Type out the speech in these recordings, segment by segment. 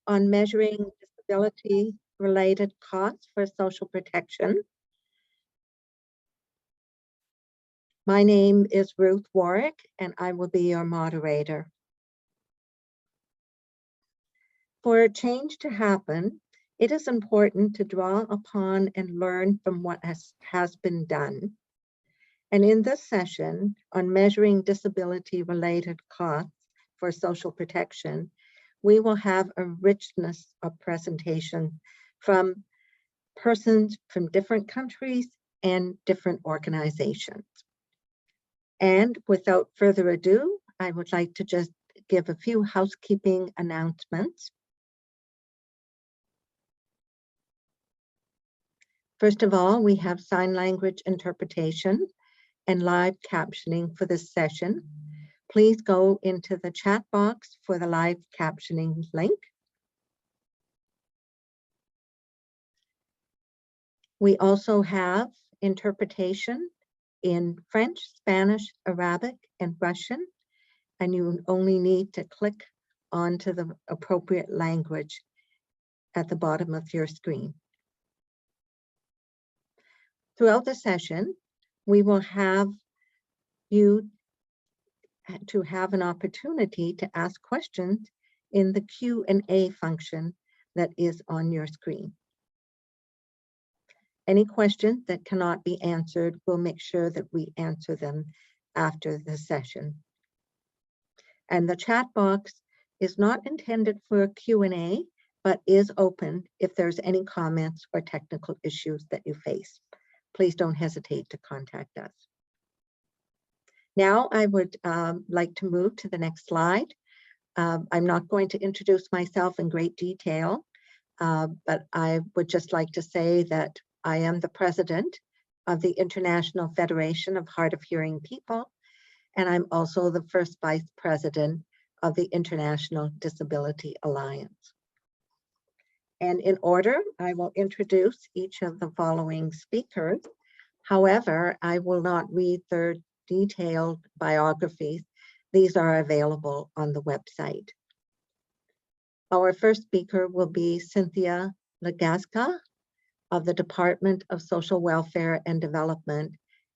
on measuring disability-related costs for social protection. My name is Ruth Warwick, and I will be your moderator. For change to happen, it is important to draw upon and learn from what has been done. And in this session on measuring disability-related costs for social protection, we will have a richness of presentation from persons from different countries and different organizations. And without further ado, I would like to just give a few housekeeping announcements. First of all, we have sign language interpretation and live captioning for this session. Please go into the chat box for the live captioning link. We also have interpretation in French, Spanish, Arabic, and Russian, and you only need to click onto the appropriate language at the bottom of your screen. Throughout the session, we will have you to have an opportunity to ask questions in the Q&A function that is on your screen. Any questions that cannot be answered, we'll make sure that we answer them after the session. And the chat box is not intended for a Q&A, but is open if there's any comments or technical issues that you face. Please don't hesitate to contact us. Now I would like to move to the next slide. I'm not going to introduce myself in great detail, but I would just like to say that I am the president of the International Federation of Hard of Hearing People, and I'm also the first vice president of the International Disability Alliance. And in order, I will introduce each of the following speakers. However, I will not read their detailed biographies. These are available on the website. Our first speaker will be Cynthia Legasca of the Department of Social Welfare and Development,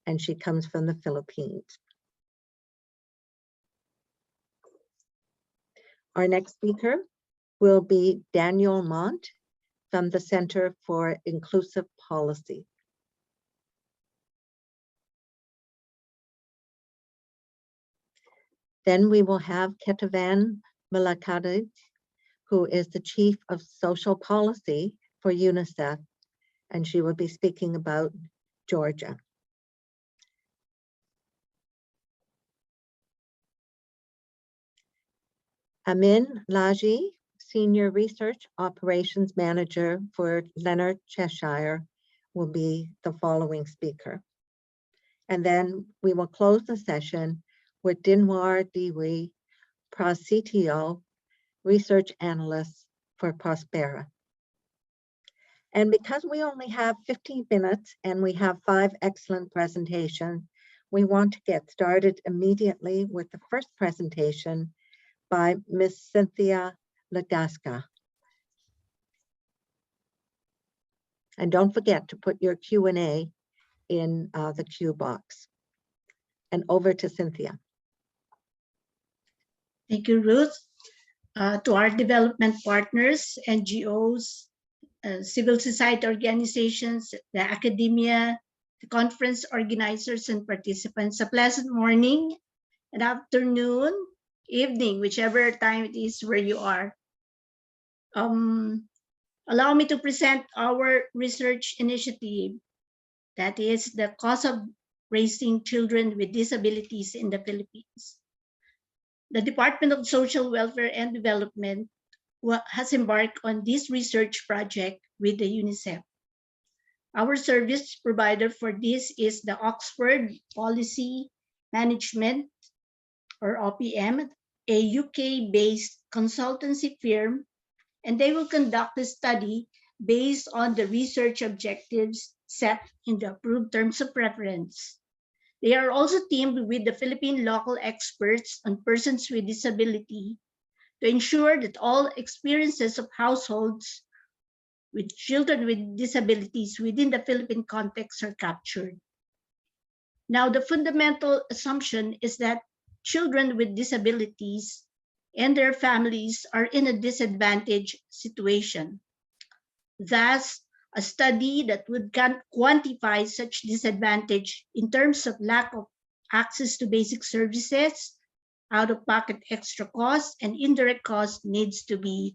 and she comes from the Philippines. Our next speaker will be Daniel Mont from the Center for Inclusive Policy. Then we will have Ketavan Malakadej, who is the Chief of Social Policy for UNICEF, and she will be speaking about Georgia. Amin Laji, Senior Research Operations Manager for Leonard Cheshire, will be the following speaker. And then we will close the session with Dinwar Diwi, CTO, Research Analyst for Prospera. And because we only have 15 minutes and we have 5 excellent presentations, we want to get started immediately with the first presentation by Ms. Cynthia Legasca. And don't forget to put your Q&A in the Q box. And over to Cynthia. Thank you, Ruth. To our development partners, NGOs, civil society organizations, the academia, the conference organizers and participants, a pleasant morning and afternoon, evening, whichever time it is where you are. Allow me to present our research initiative, that is the cause of raising children with disabilities in the Philippines. The Department of Social Welfare and Development has embarked on this research project with the UNICEF. Our service provider for this is the Oxford Policy Management, or OPM, a UK-based consultancy firm, and they will conduct the study based on the research objectives set in the approved terms of reference. They are also teamed with the Philippine local experts on persons with disability to ensure that all experiences of households with children with disabilities within the Philippine context are captured. Now, the fundamental assumption is that children with disabilities and their families are in a disadvantaged situation. Thus, a study that would quantify such disadvantage in terms of lack of access to basic services, out-of-pocket extra costs, and indirect costs needs to be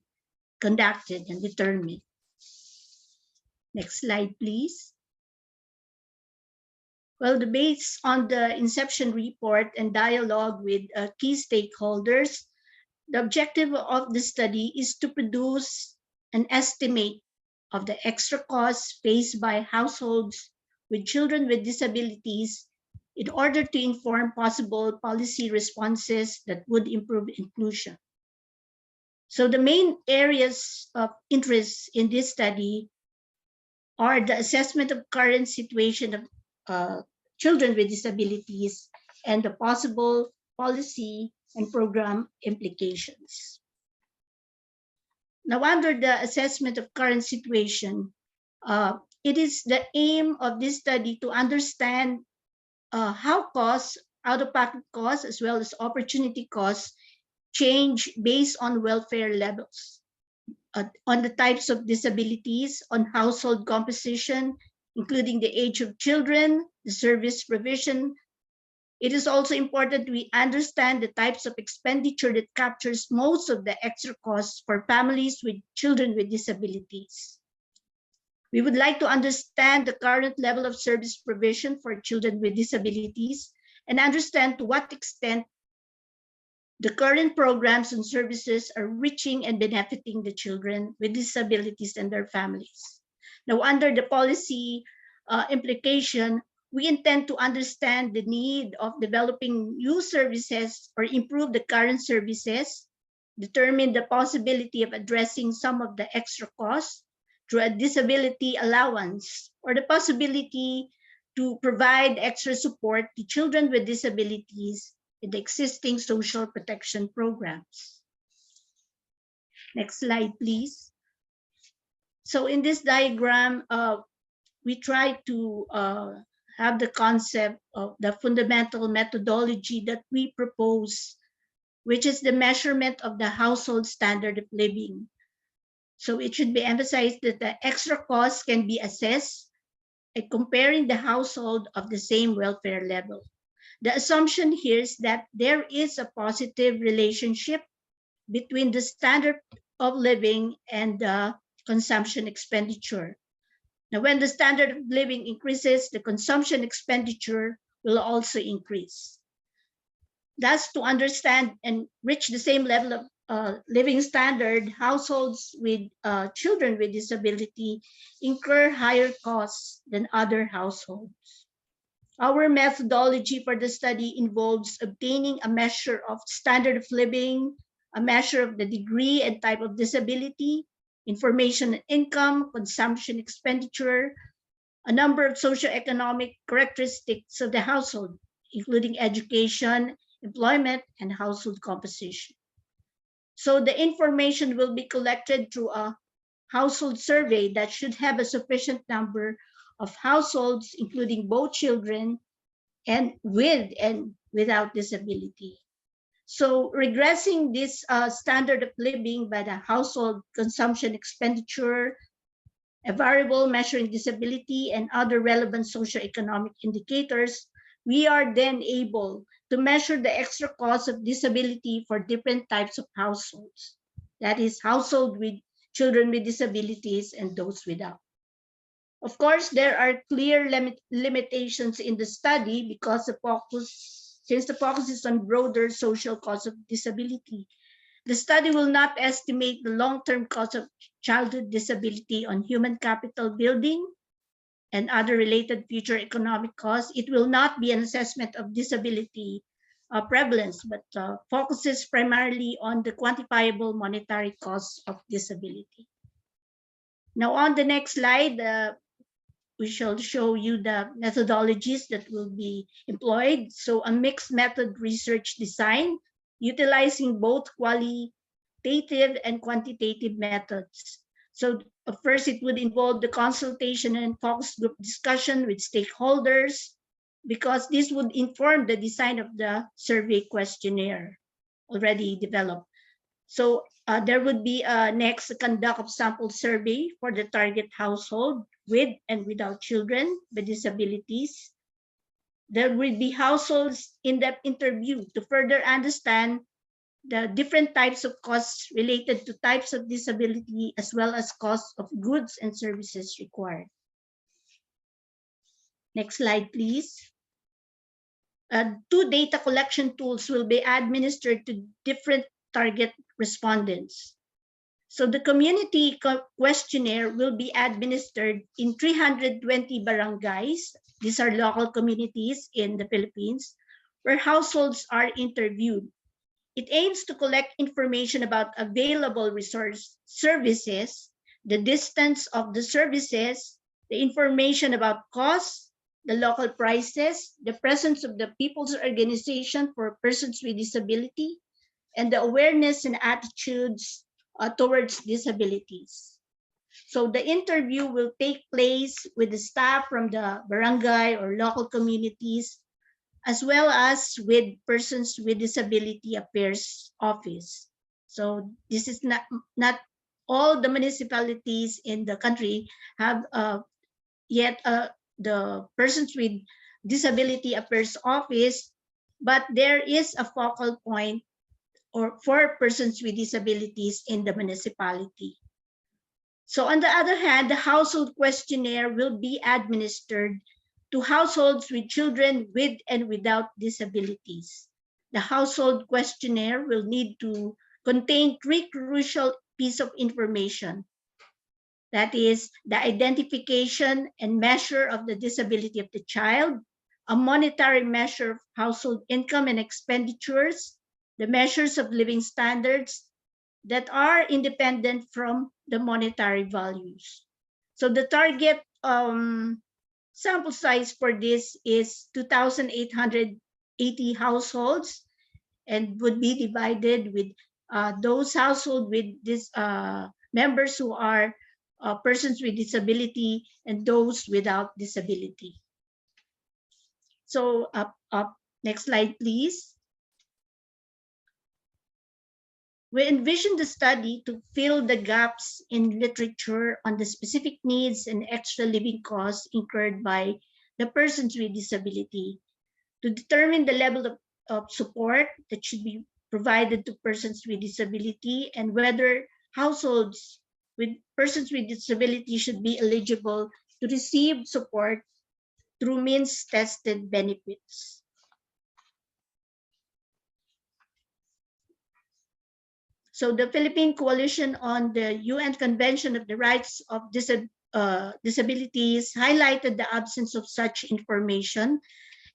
conducted and determined. Next slide, please. Well, based on the inception report and dialogue with key stakeholders, the objective of the study is to produce an estimate of the extra costs faced by households with children with disabilities in order to inform possible policy responses that would improve inclusion. So the main areas of interest in this study are the assessment of current situation of children with disabilities and the possible policy and program implications. Now, under the assessment of current situation, it is the aim of this study to understand how costs, out-of-pocket costs, as well as opportunity costs change based on welfare levels, on the types of disabilities, on household composition, including the age of children, the service provision. It is also important we understand the types of expenditure that captures most of the extra costs for families with children with disabilities. We would like to understand the current level of service provision for children with disabilities and understand to what extent the current programs and services are reaching and benefiting the children with disabilities and their families. Now, under the policy implication, we intend to understand the need of developing new services or improve the current services, determine the possibility of addressing some of the extra costs through a disability allowance, or the possibility to provide extra support to children with disabilities in the existing social protection programs. Next slide, please. So in this diagram, we try to have the concept of the fundamental methodology that we propose, which is the measurement of the household standard of living. So it should be emphasized that the extra costs can be assessed by comparing the household of the same welfare level. The assumption here is that there is a positive relationship between the standard of living and the consumption expenditure. Now, when the standard of living increases, the consumption expenditure will also increase. Thus, to understand and reach the same level of living standard, households with children with disability incur higher costs than other households. Our methodology for the study involves obtaining a measure of standard of living, a measure of the degree and type of disability, information and income, consumption expenditure, a number of socioeconomic characteristics of the household, including education, employment, and household composition. So the information will be collected through a household survey that should have a sufficient number of households, including both children and with and without disability. So regressing this standard of living by the household consumption expenditure, a variable measuring disability, and other relevant socioeconomic indicators, we are then able to measure the extra cost of disability for different types of households. That is, household with children with disabilities and those without. Of course, there are clear limitations in the study because since the focus is on broader social cause of disability. The study will not estimate the long-term cost of childhood disability on human capital building and other related future economic costs. It will not be an assessment of disability prevalence, but focuses primarily on the quantifiable monetary costs of disability. Now, on the next slide, we shall show you the methodologies that will be employed. So a mixed method research design, utilizing both qualitative qualitative and quantitative methods. So first, it would involve the consultation and focus group discussion with stakeholders, because this would inform the design of the survey questionnaire already developed. So there would be next conduct of sample survey for the target household with and without children with disabilities. There will be households in-depth interview to further understand the different types of costs related to types of disability, as well as costs of goods and services required. Next slide, please. Two data collection tools will be administered to different target respondents. So the community questionnaire will be administered in 320 barangays. These are local communities in the Philippines, where households are interviewed. It aims to collect information about available resource services, the distance of the services, the information about costs, the local prices, the presence of the People's Organization for Persons with Disability, and the awareness and attitudes towards disabilities. So the interview will take place with the staff from the barangay or local communities, as well as with Persons with Disability Affairs Office. So this is not all the municipalities in the country have yet the Persons with Disability Affairs Office, but there is a focal point or for persons with disabilities in the municipality. So on the other hand, the household questionnaire will be administered to households with children with and without disabilities. The household questionnaire will need to contain three crucial pieces of information. That is the identification and measure of the disability of the child, a monetary measure of household income and expenditures, the measures of living standards that are independent from the monetary values. So the target sample size for this is 2,880 households, and would be divided with those households with this members who are persons with disability and those without disability. So next slide, please. We envision the study to fill the gaps in literature on the specific needs and extra living costs incurred by the persons with disability, to determine the level of support that should be provided to persons with disability, and whether households with persons with disability should be eligible to receive support through means-tested benefits. So the Philippine Coalition on the UN Convention of the Rights of Disabilities highlighted the absence of such information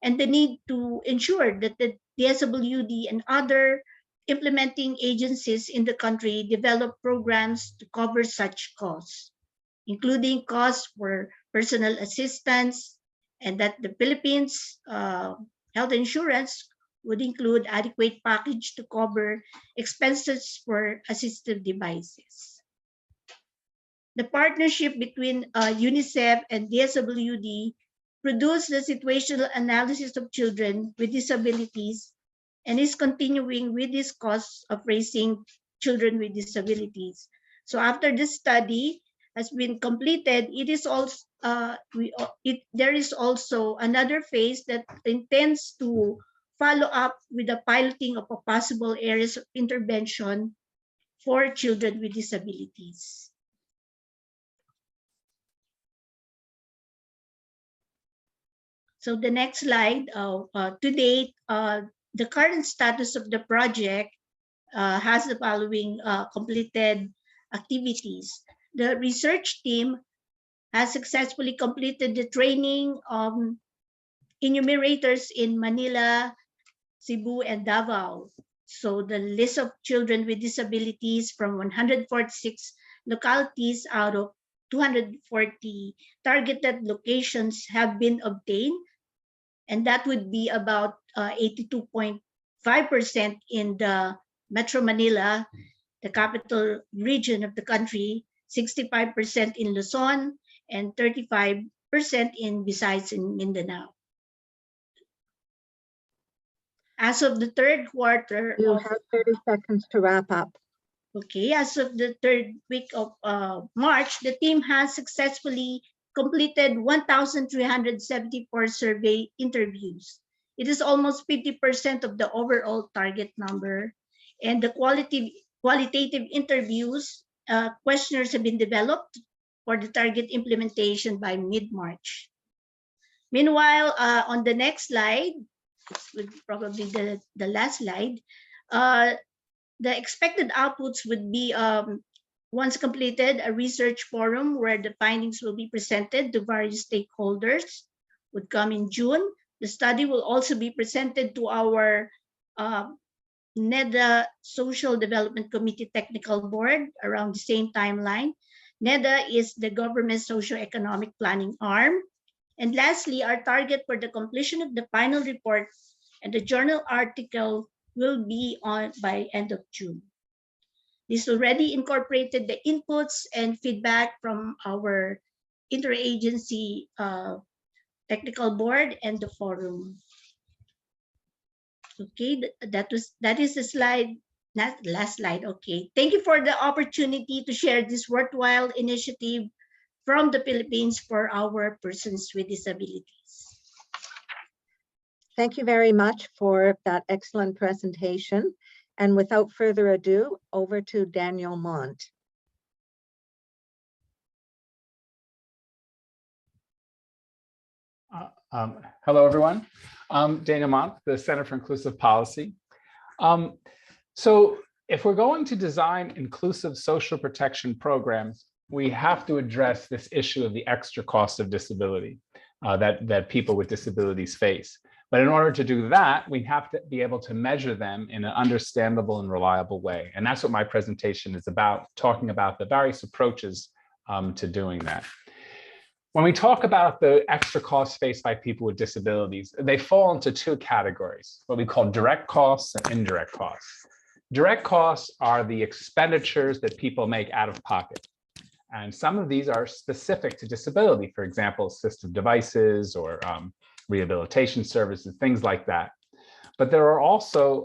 and the need to ensure that the DSWD and other implementing agencies in the country develop programs to cover such costs, including costs for personal assistance, and that the Philippines health insurance would include adequate package to cover expenses for assistive devices. The partnership between UNICEF and DSWD produced the situational analysis of children with disabilities and is continuing with this costs of raising children with disabilities. So after the study has been completed, it is also there is also another phase that intends to follow up with the piloting of a possible areas of intervention for children with disabilities. So the next slide, to date, the current status of the project has the following completed activities. The research team has successfully completed the training enumerators in Manila, Cebu, and Davao. So the list of children with disabilities from 146 localities out of 240 targeted locations have been obtained, and that would be about 82.5% in the Metro Manila, the capital region of the country, 65% in Luzon, and 35% in Visayas and Mindanao. As of the third quarter You of have 30 seconds to wrap up. Okay, as of the third week of March, the team has successfully completed 1,374 survey interviews. It is almost 50% of the overall target number. And the qualitative interviews, questionnaires have been developed for the target implementation by mid-March. Meanwhile, on the next slide, this would probably the last slide, the expected outputs would be, once completed, a research forum where the findings will be presented to various stakeholders would come in June. The study will also be presented to our NEDA Social Development Committee Technical Board around the same timeline. NEDA is the government socio-economic planning arm. And lastly, our target for the completion of the final report and the journal article will be on by end of June. This already incorporated the inputs and feedback from our interagency technical board and the forum. Okay, that is the slide, not last slide. Okay, thank you for the opportunity to share this worthwhile initiative from the Philippines for our persons with disabilities. Thank you very much for that excellent presentation. And without further ado, over to Daniel Mont. Hello, everyone. I'm Daniel Mont, the Center for Inclusive Policy. So if we're going to design inclusive social protection programs, we have to address this issue of the extra cost of disability that people with disabilities face. But in order to do that, we have to be able to measure them in an understandable and reliable way. And that's what my presentation is about, talking about the various approaches to doing that. When we talk about the extra costs faced by people with disabilities, they fall into two categories, what we call direct costs and indirect costs. Direct costs are the expenditures that people make out of pocket. And some of these are specific to disability, for example, assistive devices or rehabilitation services, things like that. But there are also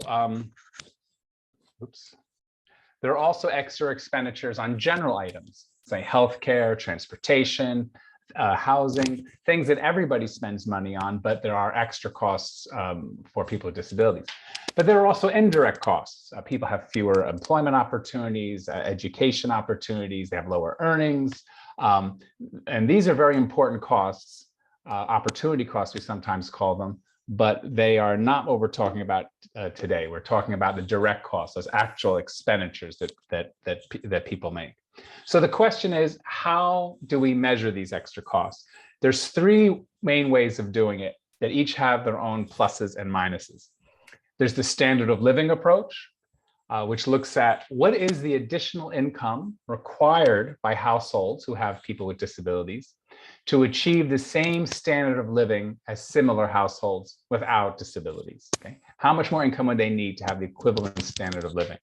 extra expenditures on general items, say healthcare, transportation, housing, things that everybody spends money on, but there are extra costs for people with disabilities. But there are also indirect costs. People have fewer employment opportunities, education opportunities, they have lower earnings. And these are very important costs, opportunity costs we sometimes call them, but they are not what we're talking about today. We're talking about the direct costs, those actual expenditures that people make. So the question is, how do we measure these extra costs? There's three main ways of doing it that each have their own pluses and minuses. There's the standard of living approach, which looks at what is the additional income required by households who have people with disabilities to achieve the same standard of living as similar households without disabilities. Okay? How much more income would they need to have the equivalent standard of living?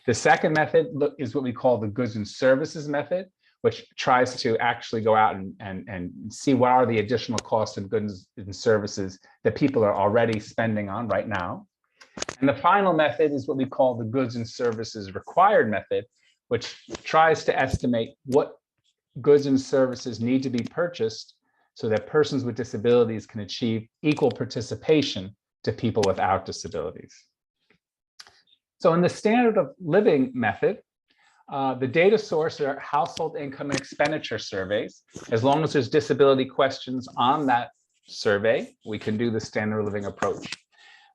The second method is what we call the goods and services method, which tries to actually go out and see what are the additional costs of goods and services that people are already spending on right now. And the final method is what we call the goods and services required method, which tries to estimate what goods and services need to be purchased so that persons with disabilities can achieve equal participation to people without disabilities. So in the standard of living method, the data source are household income and expenditure surveys. As long as there's disability questions on that survey, we can do the standard of living approach.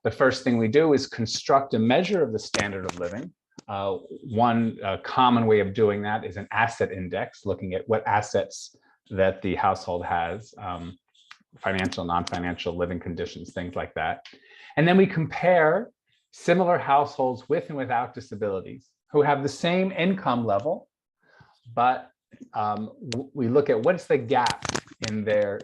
The first thing we do is construct a measure of the standard of living. One common way of doing that is an asset index, looking at what assets that the household has, financial, non-financial living conditions, things like that. And then we compare similar households with and without disabilities who have the same income level, but we look at what's the gap in their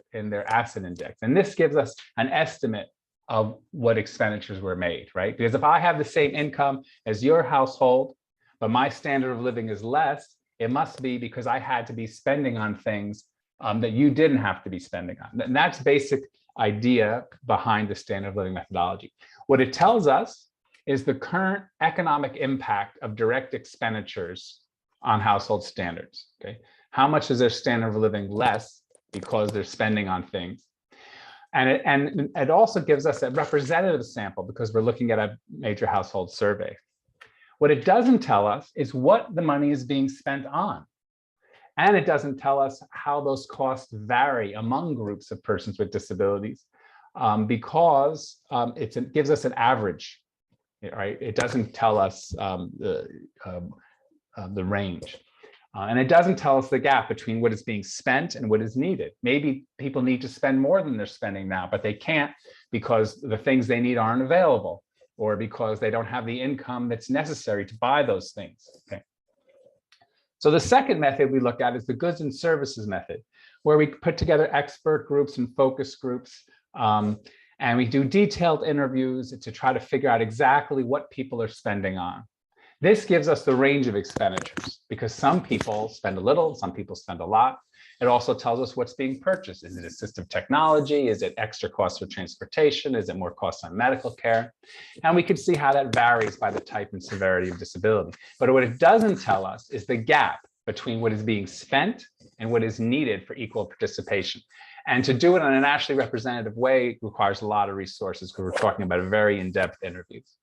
asset index. And this gives us an estimate of what expenditures were made, right? Because if I have the same income as your household, but my standard of living is less, it must be because I had to be spending on things that you didn't have to be spending on. And that's basic idea behind the standard of living methodology. What it tells us is the current economic impact of direct expenditures on household standards. Okay, how much is their standard of living less because they're spending on things? And it also gives us a representative sample because we're looking at a major household survey. What it doesn't tell us is what the money is being spent on. And it doesn't tell us how those costs vary among groups of persons with disabilities because it gives us an average, right? It doesn't tell us the range. And it doesn't tell us the gap between what is being spent and what is needed. Maybe people need to spend more than they're spending now, but they can't because the things they need aren't available or because they don't have the income that's necessary to buy those things. Okay. So the second method we look at is the goods and services method, where we put together expert groups and focus groups, and we do detailed interviews to try to figure out exactly what people are spending on. This gives us the range of expenditures because some people spend a little, some people spend a lot. It also tells us what's being purchased. Is it assistive technology? Is it extra costs for transportation? Is it more costs on medical care? And we can see how that varies by the type and severity of disability. But what it doesn't tell us is the gap between what is being spent and what is needed for equal participation. And to do it in a nationally representative way requires a lot of resources because we're talking about very in-depth interviews.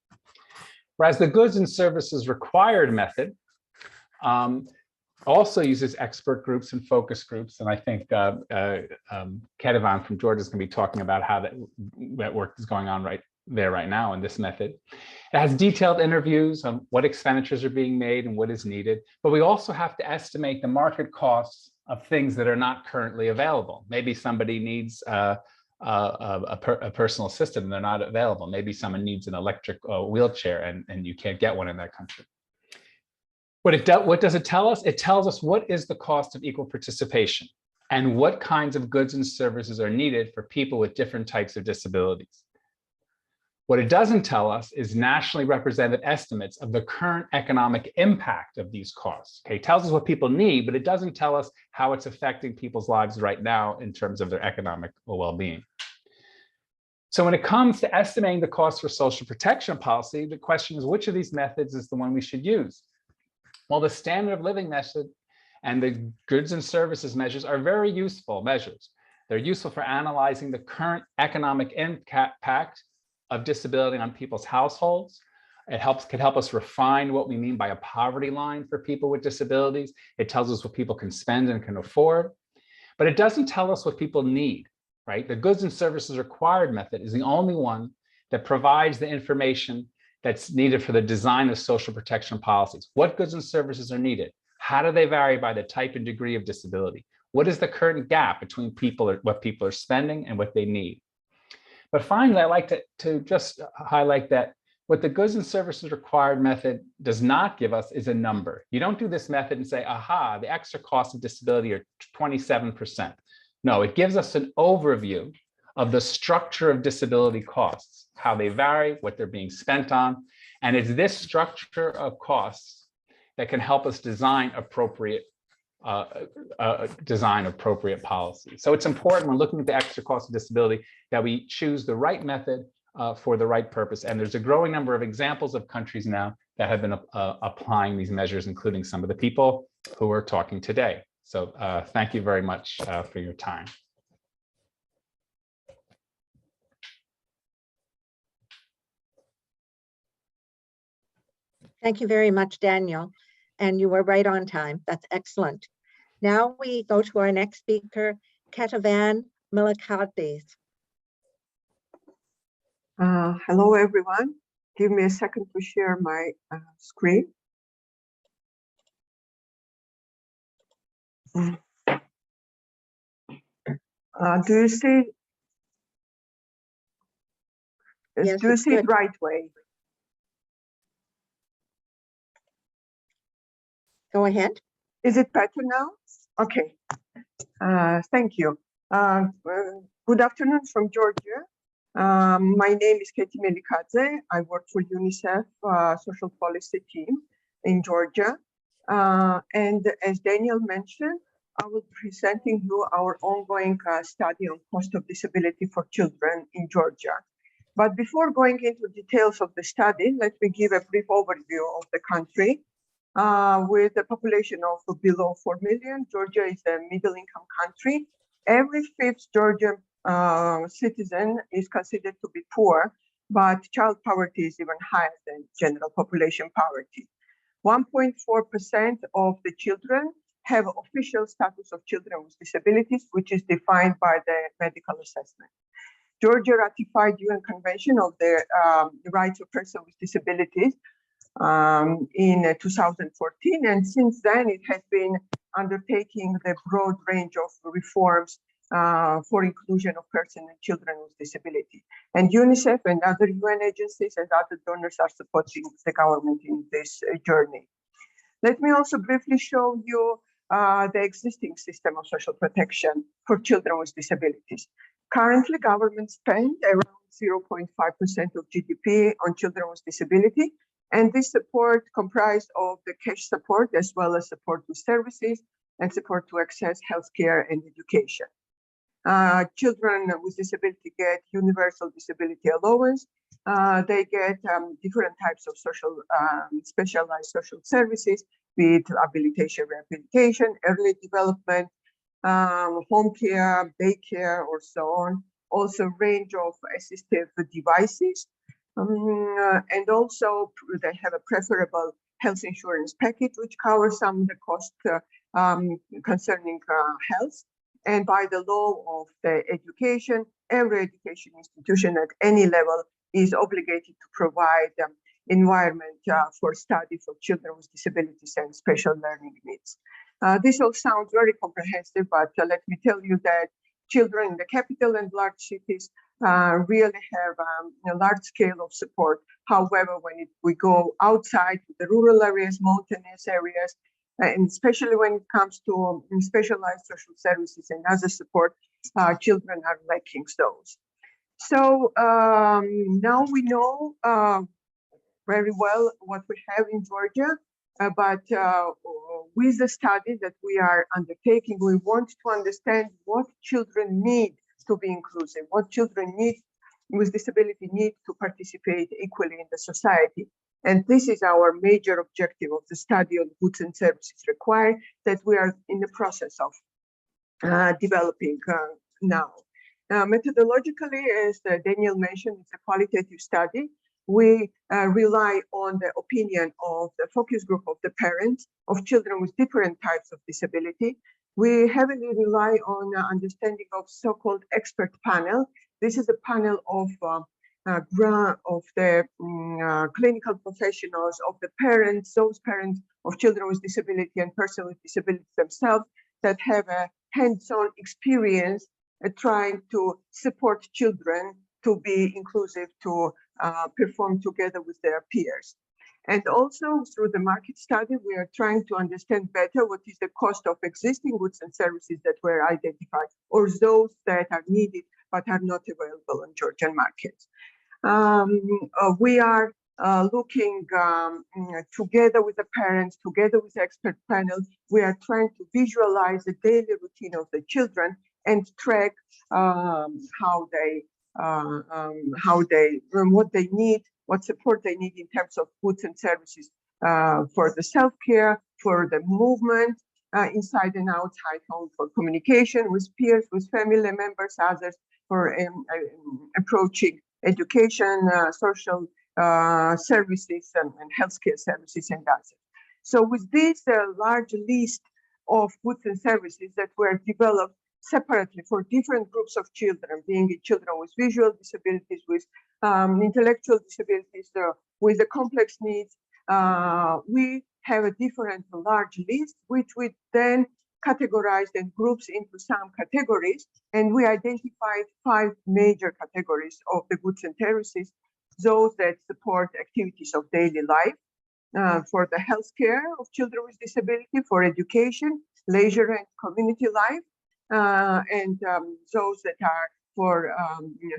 Whereas the goods and services required method also uses expert groups and focus groups. And I think Ketevan from Georgia is going to be talking about how that work is going on right now in this method. It has detailed interviews on what expenditures are being made and what is needed. But we also have to estimate the market costs of things that are not currently available. Maybe somebody needs a personal assistant and they're not available. Maybe someone needs an electric wheelchair and you can't get one in that country. What does it tell us? It tells us what is the cost of equal participation and what kinds of goods and services are needed for people with different types of disabilities. What it doesn't tell us is nationally represented estimates of the current economic impact of these costs. Okay, it tells us what people need, but it doesn't tell us how it's affecting people's lives right now in terms of their economic well-being. So when it comes to estimating the cost for social protection policy, the question is, which of these methods is the one we should use? Well, the standard of living method and the goods and services measures are very useful measures. They're useful for analyzing the current economic impact of disability on people's households. It can help us refine what we mean by a poverty line for people with disabilities. It tells us what people can spend and can afford, but it doesn't tell us what people need, right? The goods and services required method is the only one that provides the information that's needed for the design of social protection policies. What goods and services are needed? How do they vary by the type and degree of disability? What is the current gap between what people are spending and what they need? But finally, I like to just highlight that what the goods and services required method does not give us is a number. You don't do this method and say, aha, the extra costs of disability are 27%. No, it gives us an overview of the structure of disability costs, how they vary, what they're being spent on. And it's this structure of costs that can help us design appropriate policy. So it's important when looking at the extra cost of disability that we choose the right method for the right purpose. And there's a growing number of examples of countries now that have been applying these measures, including some of the people who are talking today. So thank you very much for your time. Thank you very much, Daniel. And you were right on time. That's excellent. Now we go to our next speaker, Ketevan Milikadis. Hello, everyone. Give me a second to share my screen. Do you see? Yes, do you see it right way? Go ahead. Is it better now? Okay. Thank you. Good afternoon from Georgia. My name is Katie Melikadze. I work for UNICEF social policy team. in Georgia. And as Daniel mentioned, I will be presenting you our ongoing study on cost of disability for children in Georgia. But before going into details of the study, let me give a brief overview of the country. With a population of below 4 million, Georgia is a middle-income country. Every fifth Georgian citizen is considered to be poor, but child poverty is even higher than general population poverty. 1.4% of the children have official status of children with disabilities, which is defined by the medical assessment. Georgia ratified UN Convention of the Rights of Persons with Disabilities in 2014, and since then it has been undertaking the broad range of reforms for inclusion of persons and children with disability. And UNICEF and other UN agencies and other donors are supporting the government in this journey. Let me also briefly show you the existing system of social protection for children with disabilities. Currently, government spend around 0.5% of GDP on children with disability, and this support comprised of the cash support as well as support to services and support to access healthcare and education. Children with disability get universal disability allowance. They get different types of social, specialized social services, be it habilitation, rehabilitation, early development, home care, daycare, or so on. Also, range of assistive devices, and also they have a preferable health insurance package, which covers some of the cost concerning health. And by the law of the education, every education institution at any level is obligated to provide environment for study for children with disabilities and special learning needs. This all sounds very comprehensive, but let me tell you that children in the capital and large cities really have a large scale of support. However, when we go outside to the rural areas, mountainous areas, and especially when it comes to specialized social services and other support, children are lacking those. So now we know very well what we have in Georgia, but with the study that we are undertaking, we want to understand what children need to be inclusive, what children need with disability need to participate equally in the society. And this is our major objective of the study on goods and services required that we are in the process of developing now. Methodologically, as Daniel mentioned, it's a qualitative study. We rely on the opinion of the focus group of the parents of children with different types of disability. We heavily rely on understanding of so-called expert panel. This is a panel of the clinical professionals, of the parents, those parents of children with disability and persons with disabilities themselves that have a hands-on experience trying to support children to be inclusive, to perform together with their peers. And also through the market study, we are trying to understand better what is the cost of existing goods and services that were identified or those that are needed but are not available on Georgian markets. We are looking together with the parents, together with the expert panel, we are trying to visualize the daily routine of the children and track what they need, what support they need in terms of goods and services for the self-care, for the movement inside and outside home, for communication with peers, with family members, others, for approaching education, social services, and healthcare services and others. So with this large list of goods and services that were developed separately for different groups of children, being children with visual disabilities, with intellectual disabilities, with the complex needs, we have a different large list, which we then categorized and groups into some categories, and we identified 5 major categories of the goods and services: those that support activities of daily life, for the healthcare of children with disability, for education, leisure and community life, and those that are for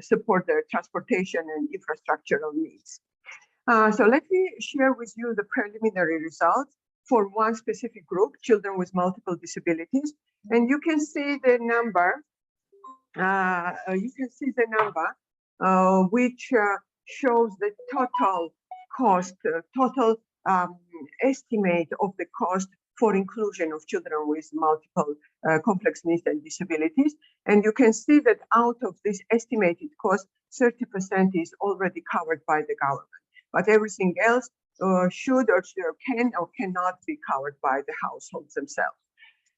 support their transportation and infrastructural needs. So let me share with you the preliminary results for one specific group, children with multiple disabilities. And you can see the number, which shows the total cost, total estimate of the cost for inclusion of children with multiple complex needs and disabilities. And you can see that out of this estimated cost, 30% is already covered by the government, but everything else should or can or cannot be covered by the households themselves.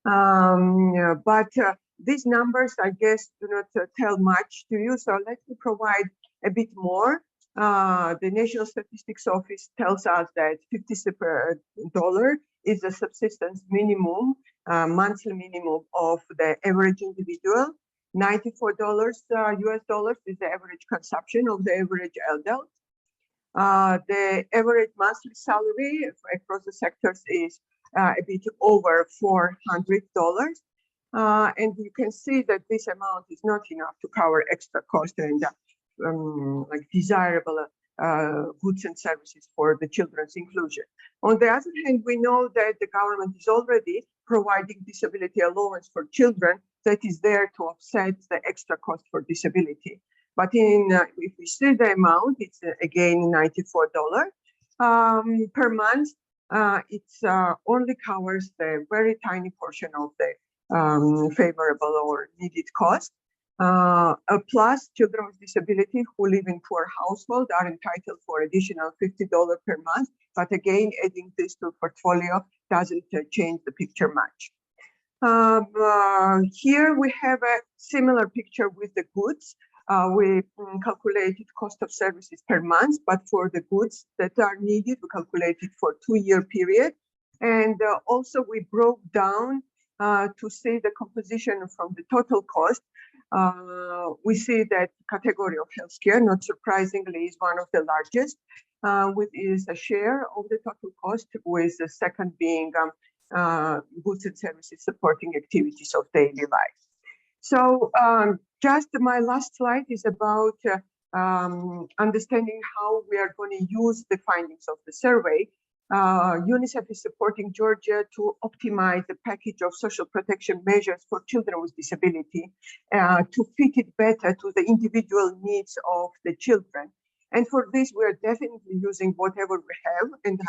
But these numbers, I guess, do not tell much to you. So let me provide a bit more. The National Statistics Office tells us that $50 is the subsistence minimum, monthly minimum of the average individual. $94 US dollars is the average consumption of the average adult. The average monthly salary across the sectors is a bit over $400. And you can see that this amount is not enough to cover extra cost and like desirable goods and services for the children's inclusion. On the other hand, we know that the government is already providing disability allowance for children that is there to offset the extra cost for disability. But if we see the amount, it's again $94 per month. It only covers the very tiny portion of the favorable or needed cost. Plus, children with disability who live in poor households are entitled for additional $50 per month. But again, adding this to portfolio doesn't change the picture much. Here we have a similar picture with the goods. We calculated cost of services per month, but for the goods that are needed, we calculated for 2-year period. And also we broke down to see the composition from the total cost. We see that category of healthcare, not surprisingly, is one of the largest, with is a share of the total cost, with the second being goods and services supporting activities of daily life. So just my last slide is about understanding how we are going to use the findings of the survey. UNICEF is supporting Georgia to optimize the package of social protection measures for children with disability to fit it better to the individual needs of the children. And for this, we are definitely using whatever we have, and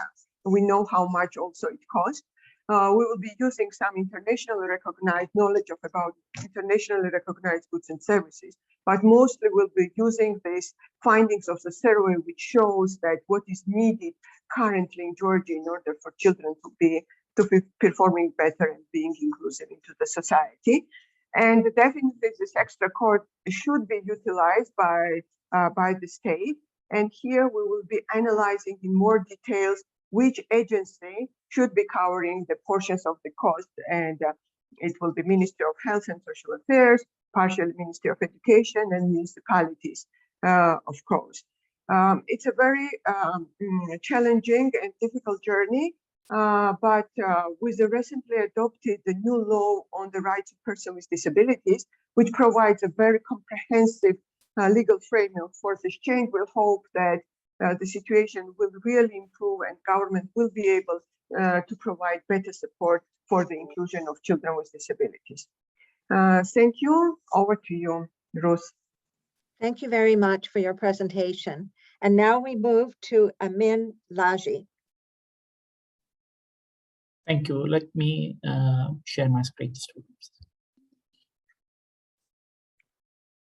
we know how much also it costs. We will be using some internationally recognized knowledge of about internationally recognized goods and services, but mostly we'll be using these findings of the survey, which shows that what is needed currently in Georgia in order for children to be performing better and being inclusive into the society. And definitely this extra cost should be utilized by the state. And here we will be analyzing in more details which agency should be covering the portions of the cost. And it will be Ministry of Health and Social Affairs, partially Ministry of Education, and municipalities, of course. It's a very challenging and difficult journey, but with the recently adopted the new law on the rights of persons with disabilities, which provides a very comprehensive legal framework for this change, we'll hope that the situation will really improve and government will be able to provide better support for the inclusion of children with disabilities. Thank you. Over to you, Ruth. Thank you very much for your presentation. And now we move to Amin Laji. Thank you. Let me share my screen.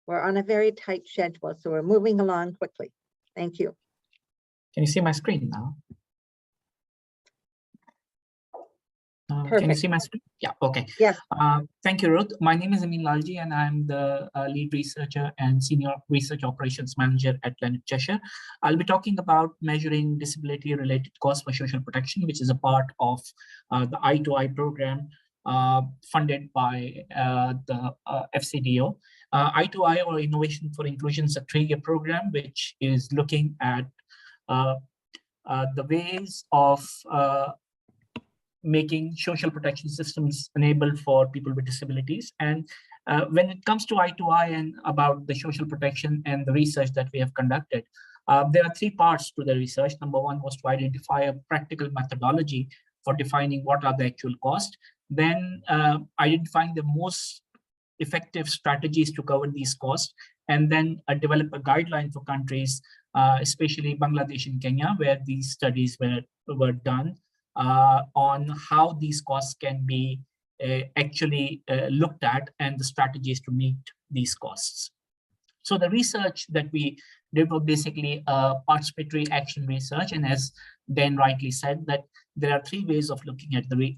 We're on a very tight schedule, so we're moving along quickly. Thank you. Can you see my screen now? Perfect. Can you see my screen? Yeah, okay. Yes. Thank you, Ruth. My name is Amin Lalji, and I'm the lead researcher and senior research operations manager at Planet Cheshire. I'll be talking about measuring disability-related costs for social protection, which is a part of the I2I program funded by the FCDO. I2I, or Innovation for Inclusion, is a 3-year program which is looking at the ways of making social protection systems enabled for people with disabilities. And when it comes to I2I and about the social protection and the research that we have conducted, There are three parts to the research. Number one was to identify a practical methodology for defining what are the actual costs, then identifying the most effective strategies to cover these costs, and then develop a guideline for countries, especially Bangladesh and Kenya, where these studies were done, on how these costs can be actually looked at and the strategies to meet these costs. So the research that we did was basically participatory action research, and as Dan rightly said, that there are three ways of looking at the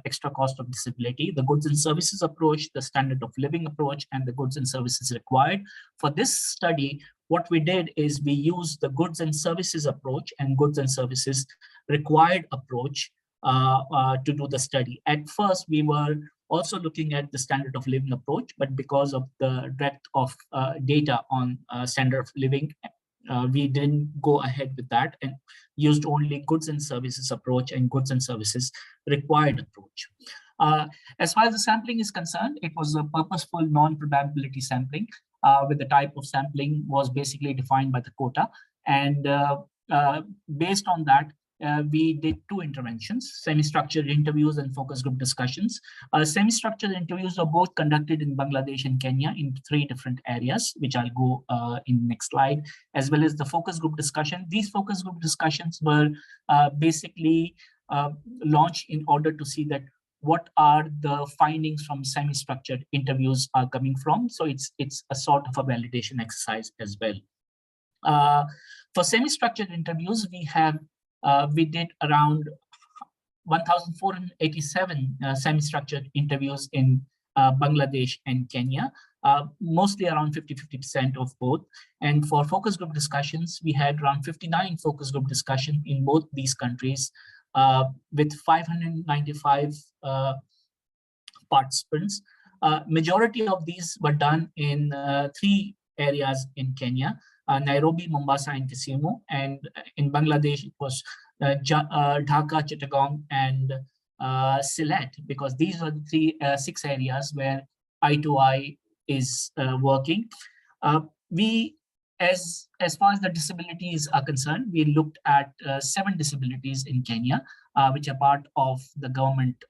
extra cost of disability: the goods and services approach, the standard of living approach, and the goods and services required. For this study, what we did is we used the goods and services approach and goods and services required approach to do the study. At first, we were also looking at the standard of living approach, but because of the breadth of data on standard of living, we didn't go ahead with that and used only goods and services approach and goods and services required approach. As far as the sampling is concerned, it was a purposeful non-probability sampling, with the type of sampling was basically defined by the quota. And based on that, we did two interventions: semi-structured interviews and focus group discussions. Semi-structured interviews are both conducted in Bangladesh and Kenya in three different areas, which I'll go in the next slide, as well as the focus group discussion. These focus group discussions were basically launched in order to see that what are the findings from semi-structured interviews are coming from. So it's a sort of a validation exercise as well. For semi-structured interviews, we did around 1,487 semi-structured interviews in Bangladesh and Kenya, mostly around 50-50% of both. And for focus group discussions, we had around 59 focus group discussions in both these countries, with 595 participants. Majority of these were done in three areas in Kenya: Nairobi, Mombasa, and Kisumu. And in Bangladesh, it was Dhaka, Chittagong, and Sylhet, because these are the six areas where I2I is working. As far as the disabilities are concerned, we looked at 7 disabilities in Kenya, which are part of the government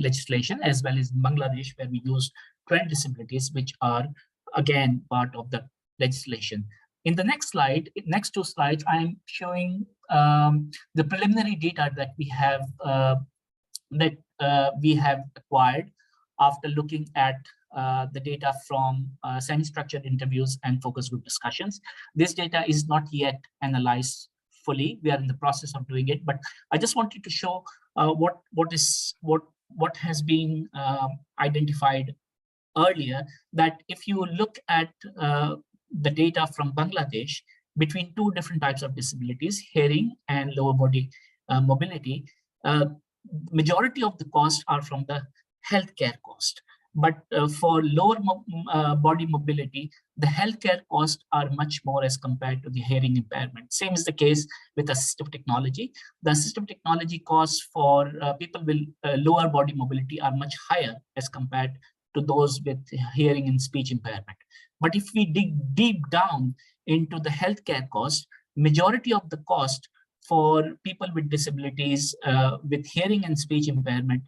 legislation, as well as in Bangladesh, where we used 12 disabilities, which are again part of the legislation. In the next slide, next two slides, I'm showing the preliminary data that we have acquired after looking at the data from semi-structured interviews and focus group discussions. This data is not yet analyzed fully. We are in the process of doing it, but I just wanted to show what has been identified earlier, that if you look at the data from Bangladesh between two different types of disabilities, hearing and lower body mobility, majority of the costs are from the healthcare cost. But for lower body mobility, the healthcare costs are much more as compared to the hearing impairment. Same is the case with assistive technology. The assistive technology costs for people with lower body mobility are much higher as compared to those with hearing and speech impairment. But if we dig deep down into the healthcare cost, majority of the cost for people with disabilities with hearing and speech impairment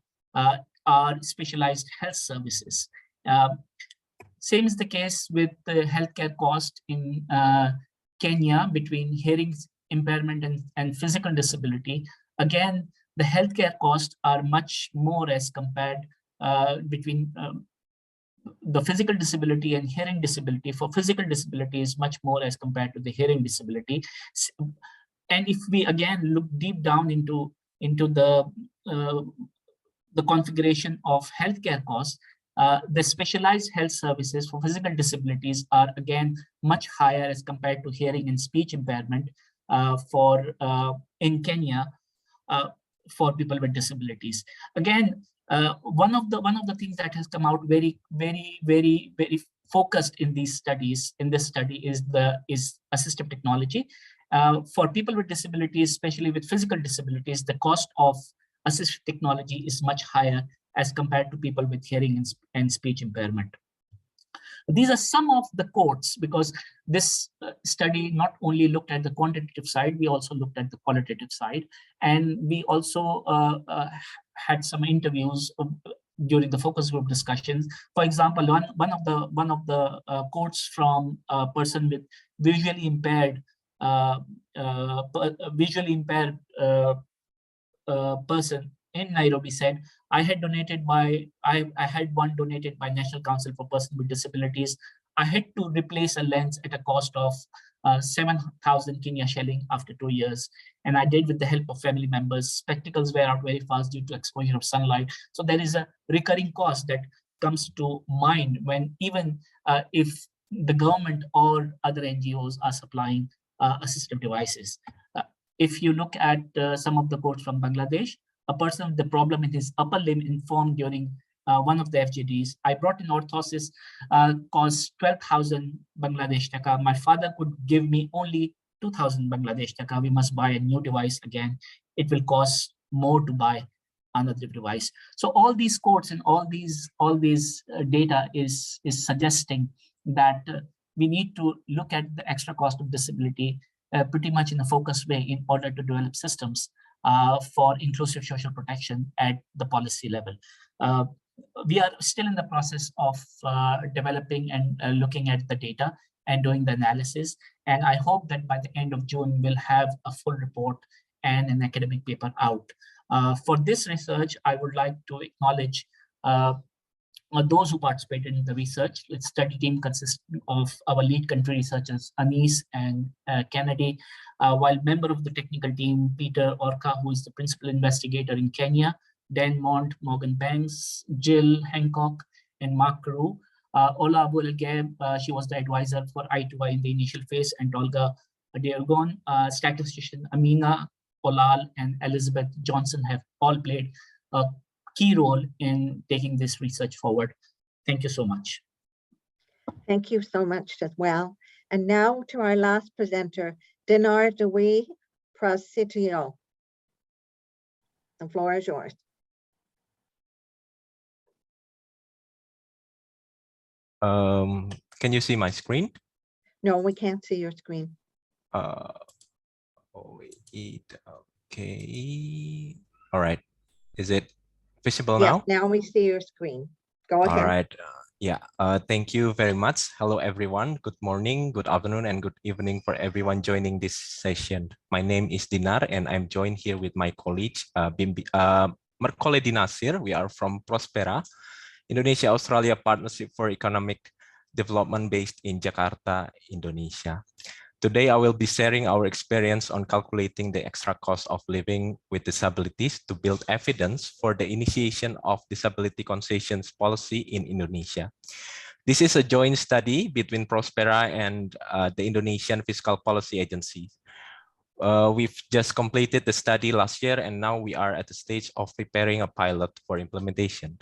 are specialized health services. Same is the case with the healthcare cost in Kenya between hearing impairment and physical disability. Again, the healthcare costs are much more as compared between the physical disability and hearing disability. For physical disability is much more as compared to the hearing disability. And if we again look deep down into the configuration of healthcare costs, the specialized health services for physical disabilities are again much higher as compared to hearing and speech impairment in Kenya for people with disabilities. Again, one of the things that has come out very focused in these studies, in this study, is assistive technology. For people with disabilities, especially with physical disabilities, the cost of assistive technology is much higher as compared to people with hearing and speech impairment. These are some of the quotes, because this study not only looked at the quantitative side, we also looked at the qualitative side. And we also had some interviews during the focus group discussions. For example, one of the quotes from a person with visually impaired person in Nairobi said, I had one donated by National Council for Persons with Disabilities. I had to replace a lens at a cost of 7,000 Kenya shilling after 2 years. And I did with the help of family members. Spectacles wear out very fast due to exposure of sunlight. So there is a recurring cost that comes to mind when even if the government or other NGOs are supplying assistive devices. If you look at some of the quotes from Bangladesh, a person with the problem in his upper limb informed during one of the FGDs, I brought in orthosis, cost 12,000 Bangladesh taka. My father could give me only 2,000 Bangladesh taka. We must buy a new device again. It will cost more to buy another device. So all these quotes and all these data is suggesting that we need to look at the extra cost of disability pretty much in a focused way in order to develop systems for inclusive social protection at the policy level. We are still in the process of developing and looking at the data and doing the analysis. And I hope that by the end of June, we'll have a full report and an academic paper out. For this research, I would like to acknowledge those who participated in the research. The study team consists of our lead country researchers, Anis and Kennedy, while member of the technical team, Peter Orca, who is the principal investigator in Kenya, Dan Mont, Morgan Banks, Jill Hancock, and Mark Carew. Ola Abulageb, she was the advisor for I2I in the initial phase, and Olga Deargon, statistician Amina Olal, and Elizabeth Johnson have all played a key role in taking this research forward. Thank you so much. Thank you so much as well. And now to our last presenter, Dinar Dewi Prasitio. The floor is yours. Can you see my screen? No, we can't see your screen. Wait, okay. All right. Is it visible yes, now? Now we see your screen. Go ahead. All right. Thank you very much. Hello, everyone. Good morning, good afternoon, and good evening for everyone joining this session. My name is Dinar, and I'm joined here with my colleague, Merkole Dinasir. We are from Prospera, Indonesia-Australia Partnership for Economic Development based in Jakarta, Indonesia. Today, I will be sharing our experience on calculating the extra cost of living with disabilities to build evidence for the initiation of disability concessions policy in Indonesia. This is a joint study between Prospera and the Indonesian Fiscal Policy Agency. We've just completed the study last year, and now we are at the stage of preparing a pilot for implementation.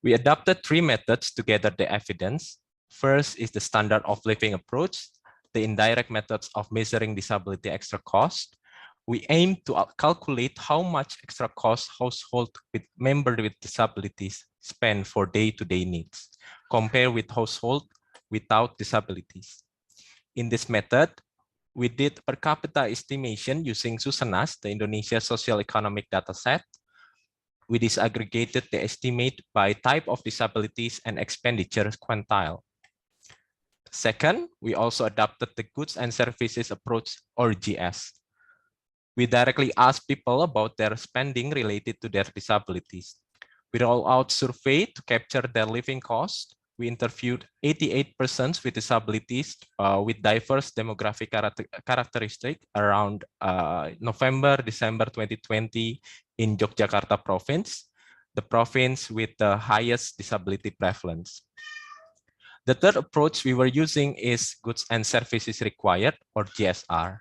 We adopted 3 methods to gather the evidence. First is the standard of living approach, the indirect methods of measuring disability extra cost. We aim to calculate how much extra cost household with members with disabilities spend for day-to-day needs, compared with household without disabilities. In this method, we did per capita estimation using SUSANAS, the Indonesia Social Economic Data Set. We disaggregated the estimate by type of disabilities and expenditure quintile. Second, we also adopted the goods and services approach, or GS. We directly asked people about their spending related to their disabilities. We rolled out survey to capture their living costs. We interviewed 88 persons with disabilities with diverse demographic characteristics around November, December 2020 in Yogyakarta province, the province with the highest disability prevalence. The third approach we were using is goods and services required, or GSR.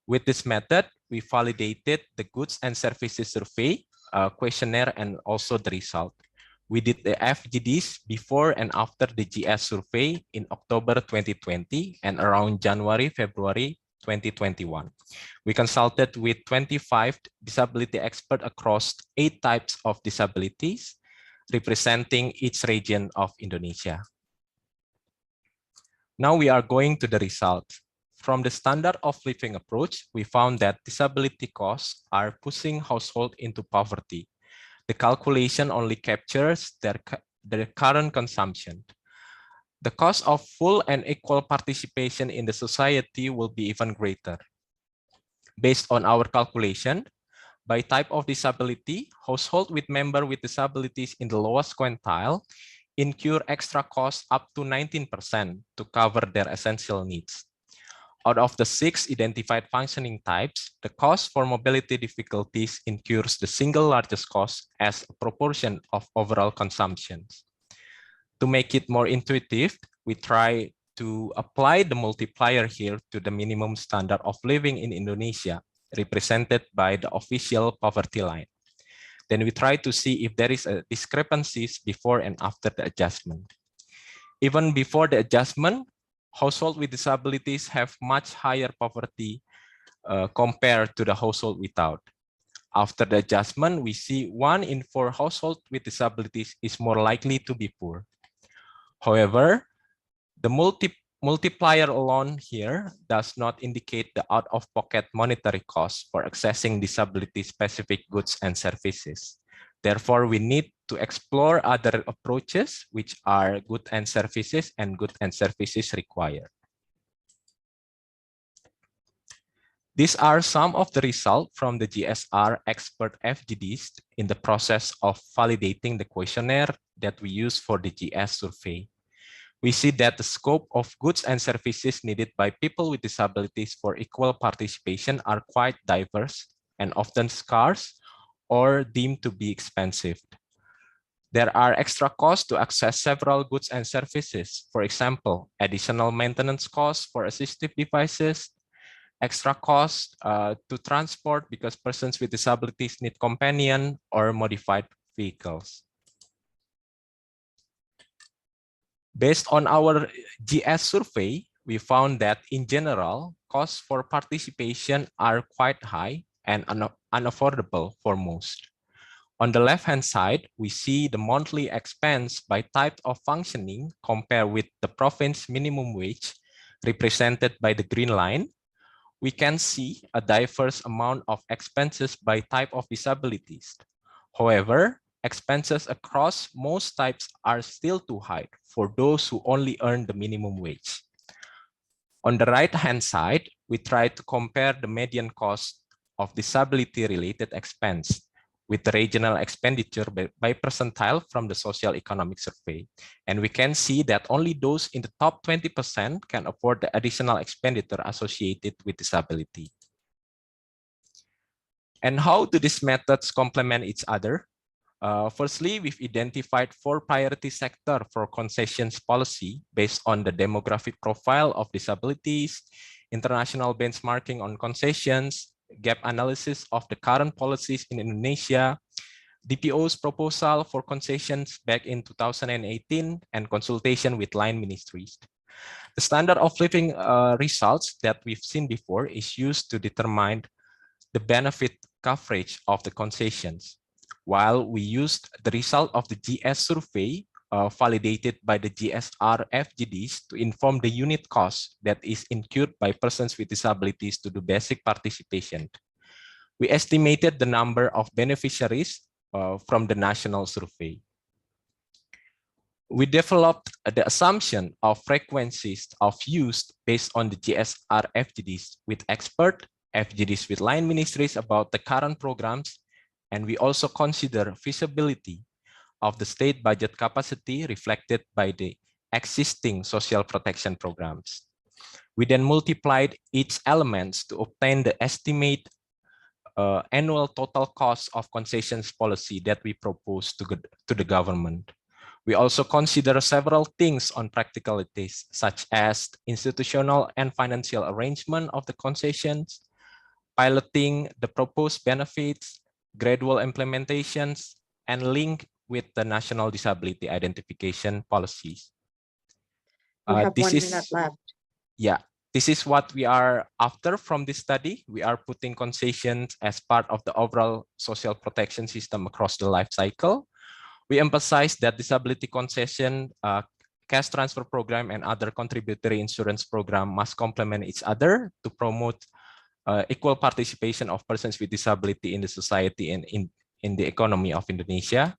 With this method, we validated the goods and services survey, questionnaire, and also the result. We did the FGDs before and after the GS survey in October 2020 and around January, February 2021. We consulted with 25 disability experts across 8 types of disabilities. representing each region of Indonesia. Now we are going to the results. From the standard of living approach, we found that disability costs are pushing households into poverty. The calculation only captures their current consumption. The cost of full and equal participation in the society will be even greater. Based on our calculation, by type of disability, households with members with disabilities in the lowest quintile incur extra costs up to 19% to cover their essential needs. Out of the 6 identified functioning types, the cost for mobility difficulties incurs the single largest cost as a proportion of overall consumption. To make it more intuitive, we try to apply the multiplier here to the minimum standard of living in Indonesia, represented by the official poverty line. Then we try to see if there is a discrepancies before and after the adjustment. Even before the adjustment, households with disabilities have much higher poverty compared to the household without. After the adjustment, we see 1 in 4 households with disabilities is more likely to be poor. However, the multiplier alone here does not indicate the out-of-pocket monetary cost for accessing disability-specific goods and services. Therefore, we need to explore other approaches, which are goods and services required. These are some of the results from the GSR expert FGDs in the process of validating the questionnaire that we use for the GS survey. We see that the scope of goods and services needed by people with disabilities for equal participation are quite diverse and often scarce or deemed to be expensive. There are extra costs to access several goods and services. For example, additional maintenance costs for assistive devices, extra costs to transport because persons with disabilities need companion or modified vehicles. Based on our GS survey, we found that in general, costs for participation are quite high and unaffordable for most. On the left-hand side, we see the monthly expense by type of functioning compared with the province minimum wage, represented by the green line. We can see a diverse amount of expenses by type of disabilities. However, expenses across most types are still too high for those who only earn the minimum wage. On the right-hand side, we try to compare the median cost of disability-related expense with the regional expenditure by percentile from the social economic survey. And we can see that only those in the top 20% can afford the additional expenditure associated with disability. And how do these methods complement each other? Firstly, we've identified 4 priority sectors for concessions policy based on the demographic profile of disabilities, international benchmarking on concessions, gap analysis of the current policies in Indonesia, DPO's proposal for concessions back in 2018, and consultation with line ministries. The standard of living results that we've seen before is used to determine the benefit coverage of the concessions, while we used the result of the GS survey validated by the GSR FGDs to inform the unit cost that is incurred by persons with disabilities to do basic participation. We estimated the number of beneficiaries from the national survey. We developed the assumption of frequencies of use based on the GSR FGDs with expert FGDs with line ministries about the current programs, and we also consider feasibility of the state budget capacity reflected by the existing social protection programs. We then multiplied each elements to obtain the estimate annual total cost of concessions policy that we propose to the government. We also consider several things on practicalities, such as institutional and financial arrangement of the concessions, piloting the proposed benefits, gradual implementations, and link with the national disability identification policies. We have 1 minute left. Yeah, this is what we are after from this study. We are putting concessions as part of the overall social protection system across the life cycle. We emphasize that disability concession, cash transfer program, and other contributory insurance program must complement each other to promote equal participation of persons with disability in the society and in the economy of Indonesia.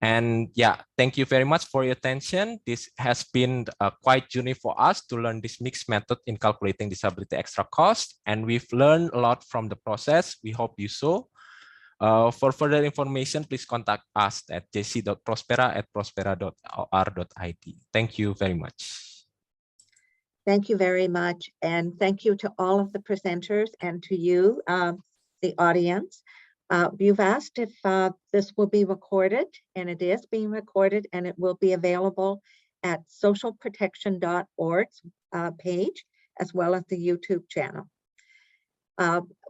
And yeah, thank you very much for your attention. This has been quite journey for us to learn this mixed method in calculating disability extra cost. And we've learned a lot from the process. We hope you so. For further information, please contact us at jc.prospera@prospera.or.id. Thank you very much. Thank you very much. And thank you to all of the presenters and to you, the audience. You've asked if this will be recorded, and it is being recorded, and it will be available at socialprotection.org's page, as well as the YouTube channel.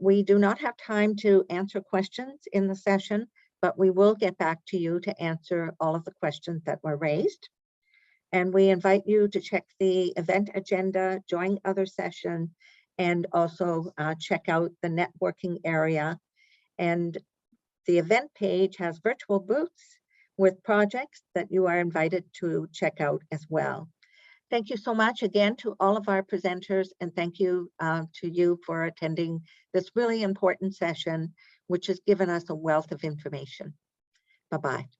We do not have time to answer questions in the session, but we will get back to you to answer all of the questions that were raised. And we invite you to check the event agenda, join other sessions, and also check out the networking area. And the event page has virtual booths with projects that you are invited to check out as well. Thank you so much again to all of our presenters, and thank you to you for attending this really important session, which has given us a wealth of information. Bye-bye.